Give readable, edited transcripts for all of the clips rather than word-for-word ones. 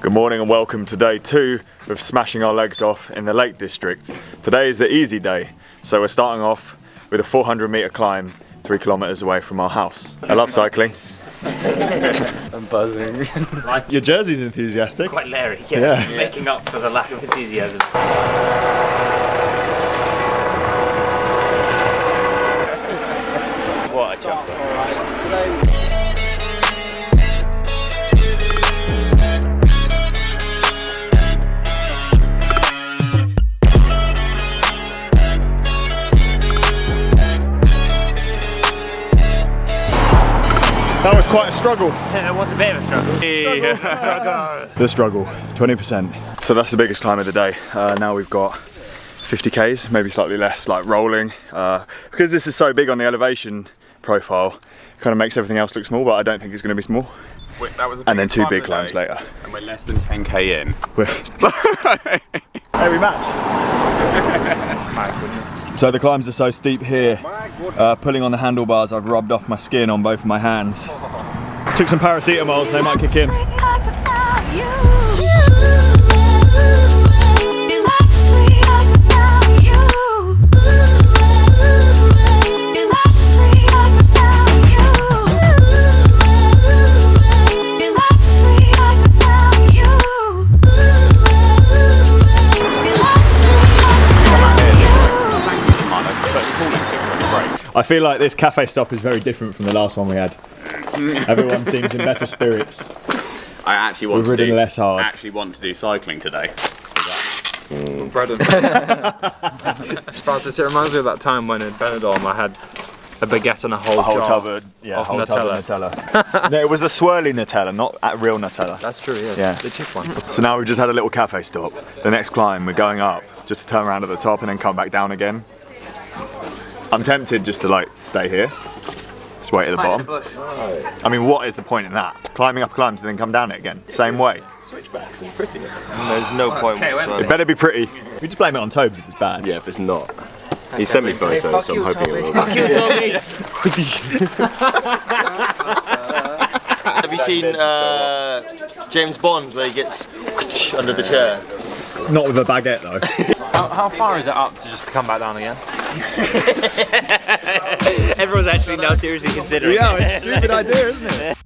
Good morning and welcome to day 2 of smashing our legs off in the Lake District. Today is the easy day, so we're starting off with a 400 metre climb 3 kilometres away from our house. I love cycling. I'm buzzing. Your jersey's enthusiastic. Quite Larry, yeah. Making up for the lack of enthusiasm. What a jump. That was quite a struggle. It was a bit of a struggle. The struggle, 20%. So that's the biggest climb of the day. Now we've got 50 Ks, maybe slightly less, like rolling. Because this is so big on the elevation profile, it kind of makes everything else look small, but I don't think it's going to be small. Wait, that was the and then 2 climb big of the climbs day, later. And we're less than 10k in. Hey, we match. So the climbs are so steep here, pulling on the handlebars, I've rubbed off my skin on both of my hands. Took some paracetamols, they might kick in. I feel like this cafe stop is very different from the last one we had. Everyone seems in better spirits. I actually want We've ridden less hard. actually want to do cycling today. Francis, it reminds me of that time when in Benidorm I had a baguette and a whole jar tub of Nutella. No, it was a swirly Nutella, not real Nutella. That's true, yes. Yeah. The cheap one. So now we've just had a little cafe stop. The next climb, we're going up, just to turn around at the top and then come back down again. I'm tempted just to like stay here, just wait at the bottom. I mean, what is the point in that? Climbing up climbs and then come down it again, same way. Switchbacks and pretty. There's no point whatsoever. It better be pretty. We just blame it on Tobes if it's bad. Yeah, if it's not. He sent me photos, so I'm hoping it will. Have you seen James Bond where he gets under the chair? Not with a baguette though. How far is it up to just come back down again? Everyone's actually now seriously considering. Yeah, it's a stupid idea, isn't it?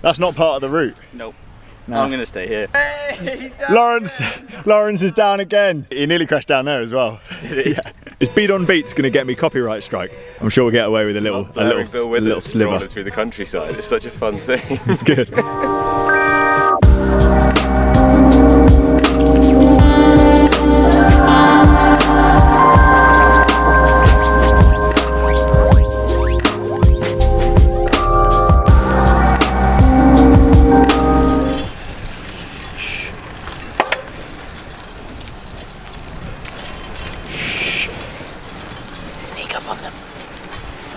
That's not part of the route. Nope. No. I'm gonna stay here. Lawrence is down again. He nearly crashed down there as well. Did he? Yeah. Is Beat on Beats going to get me copyright striked? I'm sure we'll get away with a little sliver. Rolling through the countryside. It's such a fun thing. It's good. Sneak up on them.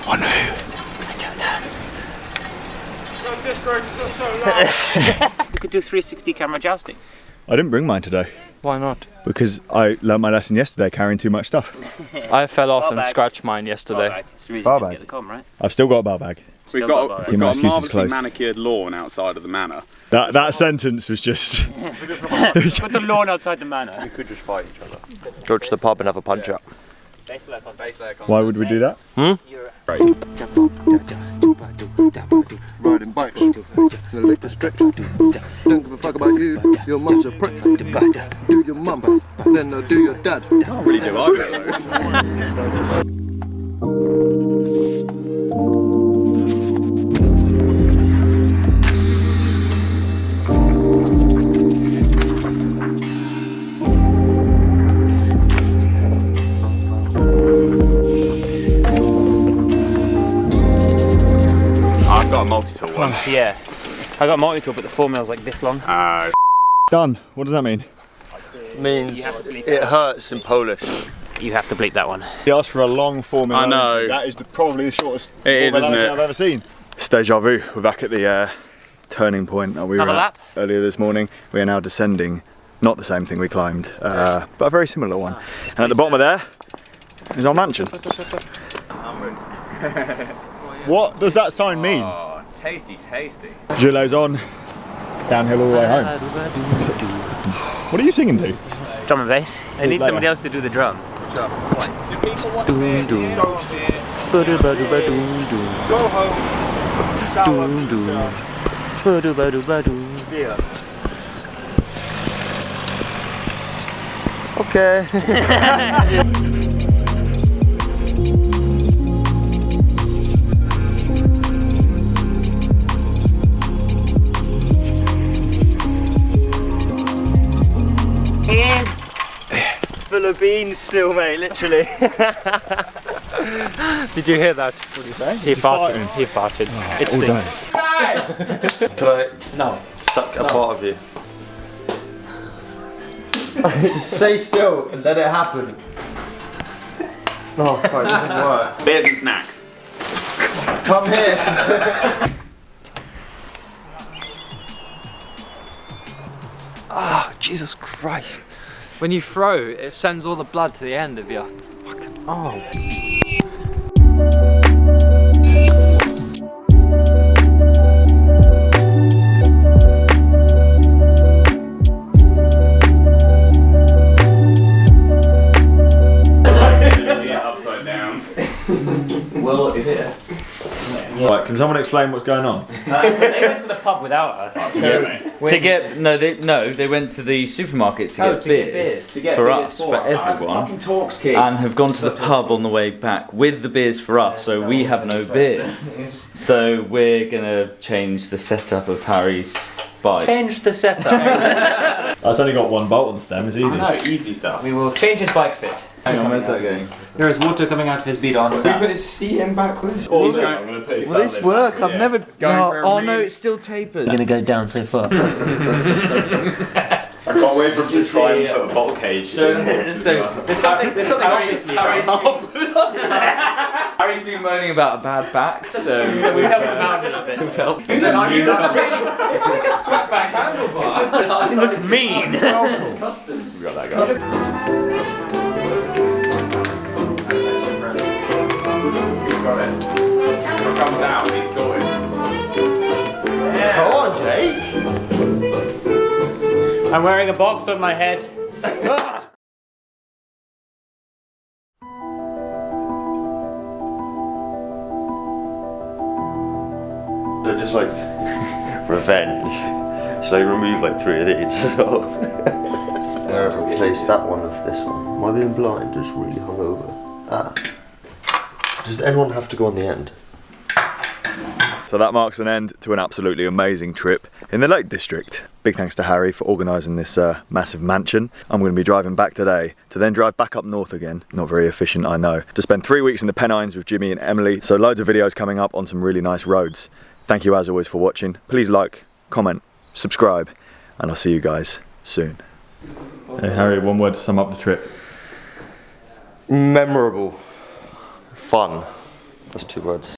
On who? I don't know. You could do 360 camera jousting. I didn't bring mine today Why not? because I learned my lesson yesterday carrying too much stuff. I fell off Bar and bag. scratched mine yesterday. It's the reason Bar you didn't bag. get the com, right? I've still got a bar bag. We've Still got, got we've my got a excuses marvellously closed. manicured lawn outside of the manor. That sentence was just... Put the lawn outside the manor. We could just fight each other. Go to the pub and have a punch up. Why would we do that? Riding bikes, the Lake District. Don't give a fuck about you, your mum's a prick. Do your mum, then do your dad. Can't really do either of those. I've got a multi-tool one. Yeah. I got a multi-tool, but the 4mm like this long. Done. What does that mean? Means it hurts in Polish. You have to bleep that one. He asked for a long 4mm. I know. That is probably the shortest It is, 4mm isn't it? I've ever seen. It's deja vu. We're back at the turning point that we were Another at lap? earlier this morning. We are now descending. Not the same thing we climbed, but a very similar one. And at the bottom of there is our mansion. What does that sign mean? Oh, tasty, tasty. Gilo's on, downhill all the way home. What are you singing to? Drum and bass. I need somebody else to do the drum. Do people want beer? So shit. Go home. Okay. Full of beans still, mate, literally. Did you hear that? What did you say? He farted. He farted. It stinks. Can I No. suck a part of you? Just stay still and let it happen. Oh, fuck, it doesn't work. Beers and snacks. Come here. Oh, Jesus Christ. When you throw, it sends all the blood to the end of your fucking arm. Upside down. Well, is it? Right, can someone explain what's going on? They went to the pub without us. They went to the supermarket to get beers for us, for everyone, and have gone to the pub on the way back with the beers for us, so we have no beers. So we're gonna change the setup of Harry's bike. Change the setup. That's only got one bolt on the stem, it's easy. No, easy stuff. We will change his bike fit. Hang on, where's that going? There is water coming out of his bidon. put his seat in backwards? I'm gonna put Will this work? I've never. Oh no, it's still tapered. We're gonna go down so far. I can't wait for him to try and put a bottle cage. There's something obviously Harry's been moaning about a bad back, so we helped him out a little bit. we've helped. It's like a sweatback handlebar. It looks mean. We got that, guys. Got it. Camera comes out, he's sorted. Come on, Jake. I'm wearing a box on my head. So just like revenge. Should I remove like 3 of these? So replace that one with this one. Am I being blind? Just really hungover. Ah. Does anyone have to go on the end? So that marks an end to an absolutely amazing trip in the Lake District. Big thanks to Harry for organising this massive mansion. I'm going to be driving back today to then drive back up north again. Not very efficient, I know. To spend 3 weeks in the Pennines with Jimmy and Emily. So loads of videos coming up on some really nice roads. Thank you as always for watching. Please like, comment, subscribe, and I'll see you guys soon. Hey Harry, one word to sum up the trip. Memorable. Fun. That's 2 words.